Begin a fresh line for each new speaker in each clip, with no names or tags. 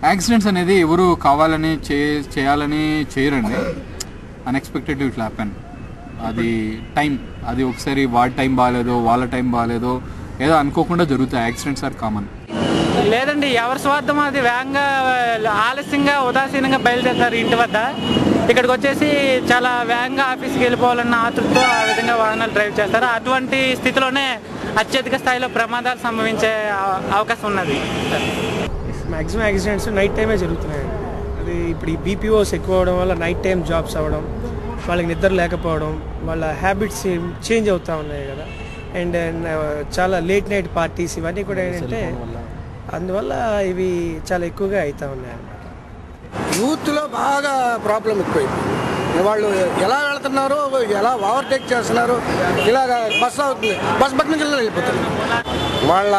Accidents అనేది ఎవరు కావాలని చేయాలని చేయరండి. అన్ఎక్స్పెక్టెడ్ ఇట్లా హ్యాపెన్. అది టైం, అది ఒకసారి వాడి టైం బాగాలేదో వాళ్ళ టైం బాగాలేదో ఏదో అనుకోకుండా జరుగుతాయి. Accidents are common.
లేదండి, ఎవరి స్వార్థం అది. వేగంగా ఆలస్యంగా ఉదాసీనంగా బయలుదేరుతారు ఇంటి వద్ద. ఇక్కడికి వచ్చేసి చాలా వేగంగా ఆఫీస్కి వెళ్ళిపోవాలన్న ఆతృతతో ఆ విధంగా వాహనాలు డ్రైవ్ చేస్తారు. అటువంటి స్థితిలోనే అత్యధిక స్థాయిలో ప్రమాదాలు సంభవించే అవకాశం ఉన్నది.
మ్యాక్సిమం యాక్సిడెంట్స్ నైట్ టైమే జరుగుతున్నాయి. అది ఇప్పుడు ఈ బీపీఓస్ ఎక్కువ అవడం వల్ల నైట్ టైం జాబ్స్ అవ్వడం, వాళ్ళకి నిద్ర లేకపోవడం, వాళ్ళ హ్యాబిట్స్ చేంజ్ అవుతూ ఉన్నాయి కదా. అండ్ చాలా లేట్ నైట్ పార్టీస్ ఇవన్నీ కూడా ఏంటంటే అందువల్ల ఇవి చాలా ఎక్కువగా అవుతూ ఉన్నాయి అన్నమాట.
యూత్లో బాగా ప్రాబ్లం ఎక్కువైపోయింది. వాళ్ళు ఎలా వెళ్తున్నారో, ఎలా ఓవర్టేక్ చేస్తున్నారు, ఇలాగ బస్సు అవుతుంది, బస్ బట్టి నుంచి వెళ్ళిపోతారు. వాళ్ళ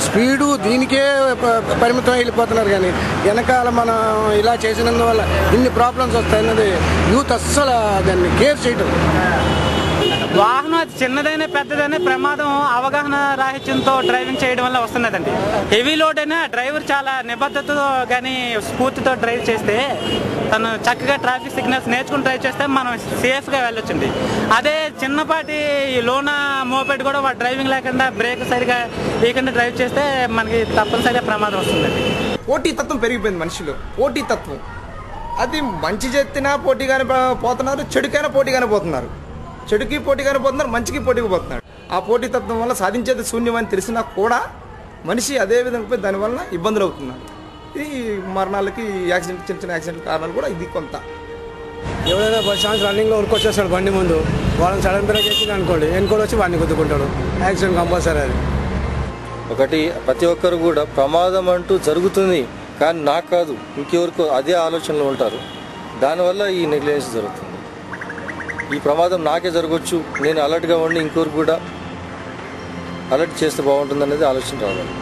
స్పీడు దీనికే పరిమితం వెళ్ళిపోతున్నారు. కానీ వెనకాల మనం ఇలా చేసినందువల్ల ఇన్ని ప్రాబ్లమ్స్ వస్తాయన్నది యూత్ అస్సలు దాన్ని కేర్ చేయటం.
వాహనం అది చిన్నదైనా పెద్దదైనా ప్రమాదం అవగాహన రాహిత్యంతో డ్రైవింగ్ చేయడం వల్ల వస్తున్నదండి. హెవీ లోడ్ అయినా డ్రైవర్ చాలా నిబద్ధతతో కానీ స్ఫూర్తితో డ్రైవ్ చేస్తే, తను చక్కగా ట్రాఫిక్ సిగ్నల్స్ నేర్చుకుని డ్రైవ్ చేస్తే మనం సేఫ్గా వెళ్ళొచ్చండి. అదే చిన్నపాటి లోనా మోపెడ్ కూడా వాడు డ్రైవింగ్ లేకుండా బ్రేక్ సరిగా లేకుండా డ్రైవ్ చేస్తే మనకి తప్పనిసరిగా ప్రమాదం వస్తుందండి.
పోటీతత్వం పెరిగిపోయింది మనిషిలో. పోటీతత్వం అది మంచి చేతినా పోటీగానే పోతున్నారు, చెడుకైనా పోటీగానే పోతున్నారు. చెడుకి పోటీగానే పోతున్నారు, మంచికి పోటీకి పోతున్నారు. ఆ పోటీతత్వం వల్ల సాధించేది శూన్యమని తెలిసినా కూడా మనిషి అదే విధంగా పోయి దానివల్ల ఇబ్బందులు అవుతున్నారు. ఈ మరణాలకి యాక్సిడెంట్, చిన్న చిన్న యాక్సిడెంట్ కారణాలు కూడా ఇది కొంత.
ఎవరైనా బస్ ఛాన్స్ రన్నింగ్లో ఉరికొచ్చేస్తాడు బండి ముందు, వాళ్ళని సడన్ బ్రేక్ చేసింది అనుకోండి, ఎన్కోడు వచ్చి వాడిని గుద్దుకుంటాడు. Accident compulsory. అది
ఒకటి, ప్రతి ఒక్కరు కూడా ప్రమాదం అంటూ జరుగుతుంది కానీ నాకు కాదు ఇంకెవరికో అదే ఆలోచనలో ఉంటారు. దానివల్ల ఈ నెగ్లిజెన్స్ జరుగుతుంది. ఈ ప్రమాదం నాకే జరగవచ్చు, నేను అలర్ట్గా ఉండి ఇంకొకరు కూడా అలర్ట్ చేస్తే బాగుంటుంది అనేది ఆలోచన రావాలి.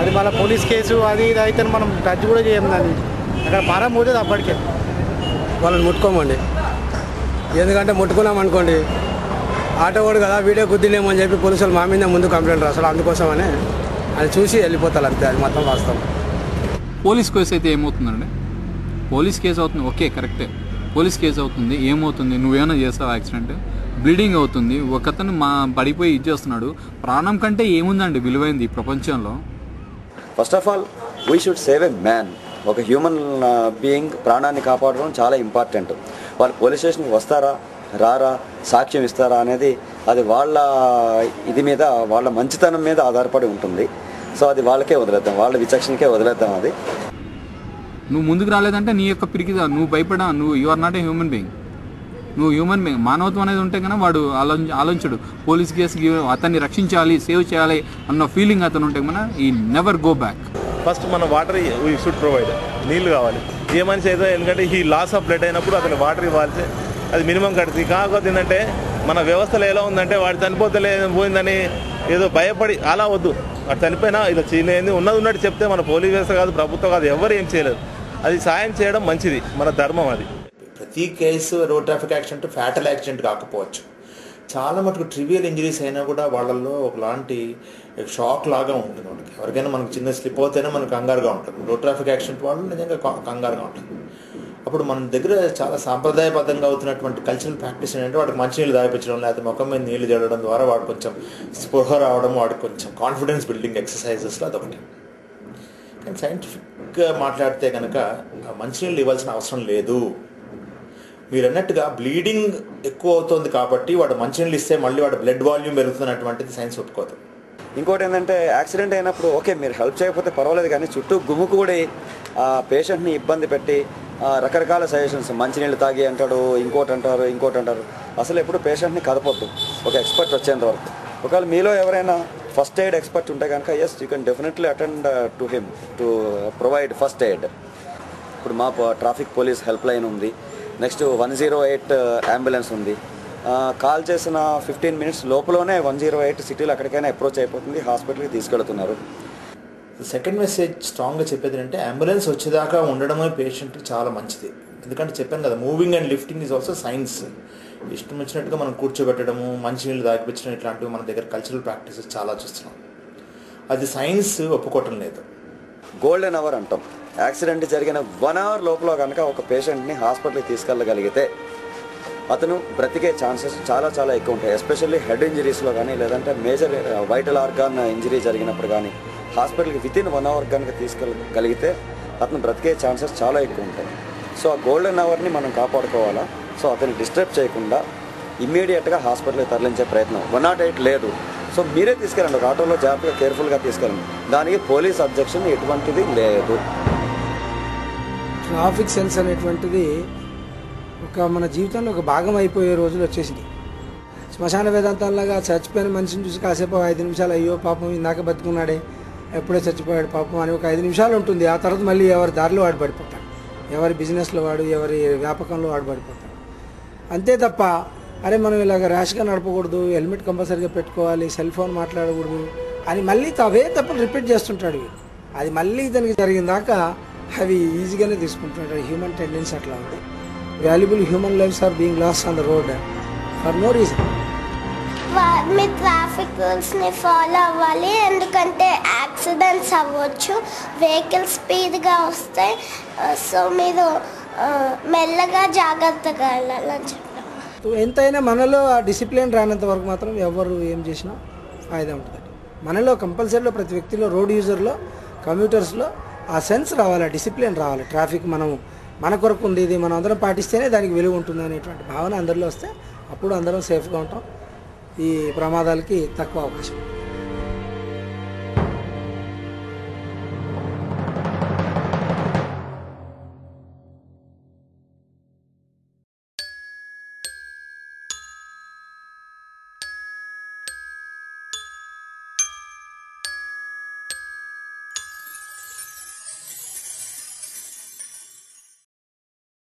అది మన పోలీస్ కేసు అది ఇది అయితే మనం టచ్ కూడా చేయం. దాన్ని అక్కడ పారం పోతుంది అప్పటికే. వాళ్ళని ముట్టుకోమండి, ఎందుకంటే ముట్టుకున్నాం అనుకోండి ఆటో వాడు కదా వీడియో గుద్దిలేమని చెప్పి పోలీసులు మా మీద ముందు కంప్లైంట్ రాస్తారు. అందుకోసమనే అది చూసి వెళ్ళిపోతారు అంతే. అది మొత్తం వాస్తవం.
పోలీస్ కేసు అయితే ఏమవుతుందండి? పోలీస్ కేసు అవుతుంది, ఓకే కరెక్టే. పోలీస్ కేసు అవుతుంది, ఏమవుతుంది? నువ్వేమైనా చేస్తావు యాక్సిడెంట్, బ్లీడింగ్ అవుతుంది, ఒకతను పడిపోయి ఇచ్చేస్తున్నాడు. ప్రాణం కంటే ఏముందండి విలువైంది ఈ ప్రపంచంలో?
First of all we should save a man. ఒక హ్యూమన్ బీయింగ్ ప్రాణాన్ని కాపాడడం చాలా ఇంపార్టెంట్. వాళ్ళు పోలీస్ స్టేషన్కి వస్తారా రారా, సాక్ష్యం ఇస్తారా అనేది అది వాళ్ళ ఇది మీద, వాళ్ళ మంచితనం మీద ఆధారపడి ఉంటుంది. సో అది వాళ్ళకే వదిలేద్దాం, వాళ్ళ విచక్షణకే వదిలేద్దాం. అది
నువ్వు ముందుకు రాలేదంటే నీ యొక్క పిరికిదా, నువ్వు భయపడా, నువ్వు you are not a human being. నువ్వు హ్యూమన్ బీయింగ్, మానవత్వం అనేది ఉంటే కన్నా వాడు ఆలోచించడు. పోలీస్ కేసుకి అతన్ని రక్షించాలి, సేవ్ చేయాలి అన్న ఫీలింగ్ అతను ఉంటే మన ఈ నెవర్ గో బ్యాక్.
ఫస్ట్ మన వాటర్ వీ షుడ్ ప్రొవైడ్. నీళ్ళు కావాలి ఏ మనిషి అయితే, ఎందుకంటే ఈ లాస్ ఆఫ్ బ్లడ్ అయినప్పుడు అతను వాటర్ ఇవ్వాల్సి అది మినిమం కడుతుంది. కాకపోతే ఏంటంటే మన వ్యవస్థలో ఎలా ఉందంటే వాడు పోయిందని ఏదో భయపడి అలా వద్దు. వాడు చనిపోయినా ఇలా చేయలేదు, ఉన్నది ఉన్నట్టు చెప్తే మన పోలీస్ వ్యవస్థ కాదు, ప్రభుత్వం కాదు, ఎవరు ఏం చేయలేదు. అది సాయం చేయడం మంచిది, మన ధర్మం అది.
ప్రతి case road traffic accident fatal accident కాకపోవచ్చు. చాలా మటుకు ట్రివియల్ ఇంజరీస్ అయినా కూడా వాళ్ళల్లో ఒకలాంటి షాక్ లాగా ఉంటుంది. వాళ్ళకి ఎవరికైనా మనకు చిన్న స్లిప్ అవుతేనే మనకు కంగారుగా ఉంటుంది. రోడ్ ట్రాఫిక్ యాక్సిడెంట్ వాళ్ళు నిజంగా కంగారుగా ఉంటుంది. అప్పుడు మన దగ్గర చాలా సాంప్రదాయబద్ధంగా అవుతున్నటువంటి కల్చరల్ ప్రాక్టీస్ ఏంటంటే వాడికి మంచినీళ్ళు దాయిపించడం, లేకపోతే ముఖం మీద నీళ్లు జల్లడం ద్వారా వాడు కొంచెం స్పృహ రావడం, వాడికి కొంచెం కాన్ఫిడెన్స్ బిల్డింగ్ ఎక్సర్సైజెస్లో అదొకటి. కానీ సైంటిఫిక్గా మాట్లాడితే కనుక మంచినీళ్ళు ఇవ్వాల్సిన అవసరం లేదు. మీరు అన్నట్టుగా బ్లీడింగ్ ఎక్కువ అవుతుంది కాబట్టి వాడు మంచినీళ్ళు ఇస్తే మళ్ళీ వాడు బ్లడ్ వాల్యూమ్ పెరుగుతున్నటువంటిది సైన్స్ ఒప్పుకోదు.
ఇంకోటి ఏంటంటే యాక్సిడెంట్ అయినప్పుడు ఓకే మీరు హెల్ప్ చేయకపోతే పర్వాలేదు, కానీ చుట్టూ గుమ్ముకూడి ఆ పేషెంట్ని ఇబ్బంది పెట్టి రకరకాల సజెషన్స్, మంచినీళ్ళు తాగి అంటాడు, ఇంకోటి అంటారు. అసలు ఎప్పుడు పేషెంట్ని కదపొద్దు ఒక ఎక్స్పర్ట్ వచ్చేంత వరకు. ఒకవేళ మీలో ఎవరైనా ఫస్ట్ ఎయిడ్ ఎక్స్పర్ట్ ఉంటే కనుక yes you can definitely attend to him to provide first aid. ఇప్పుడు మా ట్రాఫిక్ పోలీస్ హెల్ప్ లైన్ ఉంది, నెక్స్ట్ 108 అంబులెన్స్ ఉంది. కాల్ చేసిన 15 minutes లోపలనే 108 సిటీలో ఎక్కడికైనా అప్రోచ్ అయిపోతుంది, హాస్పిటల్కి తీసుకెళ్తున్నారు.
సెకండ్ మెసేజ్ స్ట్రాంగ్గా చెప్పేది అంటే అంబులెన్స్ వచ్చేదాకా ఉండడమే పేషెంట్కి చాలా మంచిది. ఎందుకంటే చెప్పాను కదా, moving and lifting is also science. ఇష్టం వచ్చినట్టుగా మనం కూర్చోబెట్టడము, మంచినీళ్ళు తాగిపించడం, ఇట్లాంటివి మన దగ్గర కల్చరల్ ప్రాక్టీసెస్ చాలా చూస్తున్నాం. అది సైన్స్ ఒప్పుకోవటం లేదు.
గోల్డెన్ అవర్ అంటాం. యాక్సిడెంట్ జరిగిన 1 అవర్ లోపల కనుక ఒక పేషెంట్ని హాస్పిటల్కి తీసుకెళ్ళగలిగితే అతను బ్రతికే ఛాన్సెస్ చాలా చాలా ఎక్కువ ఉంటాయి. ఎస్పెషల్లీ హెడ్ ఇంజరీస్లో కానీ, లేదంటే మేజర్ వైటల్ ఆర్గాన్ ఇంజరీ జరిగినప్పుడు కానీ హాస్పిటల్కి వితిన్ 1 అవర్ కనుక తీసుకెళ్ళగలిగితే అతను బ్రతికే ఛాన్సెస్ చాలా ఎక్కువ ఉంటాయి. సో ఆ గోల్డెన్ అవర్ని మనం కాపాడుకోవాలా. సో అతన్ని డిస్టర్బ్ చేయకుండా ఇమ్మీడియట్గా హాస్పిటల్కి తరలించే ప్రయత్నం. 108 లేదు, సో మీరే తీసుకెళ్ళండి, ఒక ఆటోలో జాగ్రత్తగా కేర్ఫుల్గా తీసుకెళ్ళండి. దానికి పోలీస్ అబ్జెక్షన్ ఎటువంటిది లేదు.
ట్రాఫిక్ సెన్స్ అనేటువంటిది మన జీవితంలో ఒక భాగం అయిపోయే రోజులు వచ్చేసింది. శ్మశాన వేదాంతాల్లాగా చచ్చిపోయిన మనిషిని చూసి కాసేపు 5 నిమిషాలు అయ్యో పాపం ఇందాక బతుకున్నాడే, ఎప్పుడే చచ్చిపోయాడు పాపం అని ఒక 5 నిమిషాలు ఉంటుంది. ఆ తర్వాత మళ్ళీ ఎవరి దారిలో వాడు పడిపోతాడు, ఎవరి బిజినెస్లో వాడు, ఎవరి వ్యాపకంలో వాడు పడిపోతాడు. అంతే తప్ప అరే మనం ఇలాగ ర్యాష్గా నడపకూడదు, హెల్మెట్ కంపల్సరీగా పెట్టుకోవాలి, సెల్ ఫోన్ మాట్లాడకూడదు అని మళ్ళీ అవే తప్పని రిపీట్ చేస్తుంటాడు. అది మళ్ళీ ఇతనికి జరిగిన దాకా అవి ఈజీగానే తీసుకుంటుంటాడు. హ్యూమన్ టెండెన్సీ అట్లా ఉంది. Valuable human lifes are being lost on the road for no reason.
మీ ట్రాఫిక్ రూల్స్ని ఫాలో అవ్వాలి, ఎందుకంటే యాక్సిడెంట్స్ అవ్వచ్చు, వెహికల్ స్పీడ్గా వస్తాయి. సో మీరు మెల్లగా జాగ్రత్తగా వెళ్ళాలని చెప్తాం.
ఎంతైనా మనలో ఆ డిసిప్లిన్ రానంత వరకు మాత్రం ఎవరు ఏం చేసినా ఫాయిదా ఉంటుంది. మనలో కంపల్సరీలో ప్రతి వ్యక్తిలో, రోడ్ యూజర్లో, కమ్యూటర్స్లో ఆ సెన్స్ రావాలి, ఆ డిసిప్లిన్ రావాలి. ట్రాఫిక్ మన కొరకు ఉంది, ఇది మనం అందరం పాటిస్తేనే దానికి విలువ ఉంటుంది అనేటువంటి భావన అందరిలో వస్తే అప్పుడు అందరం సేఫ్గా ఉంటాం. ఈ ప్రమాదాలకి తక్కువ అవకాశం.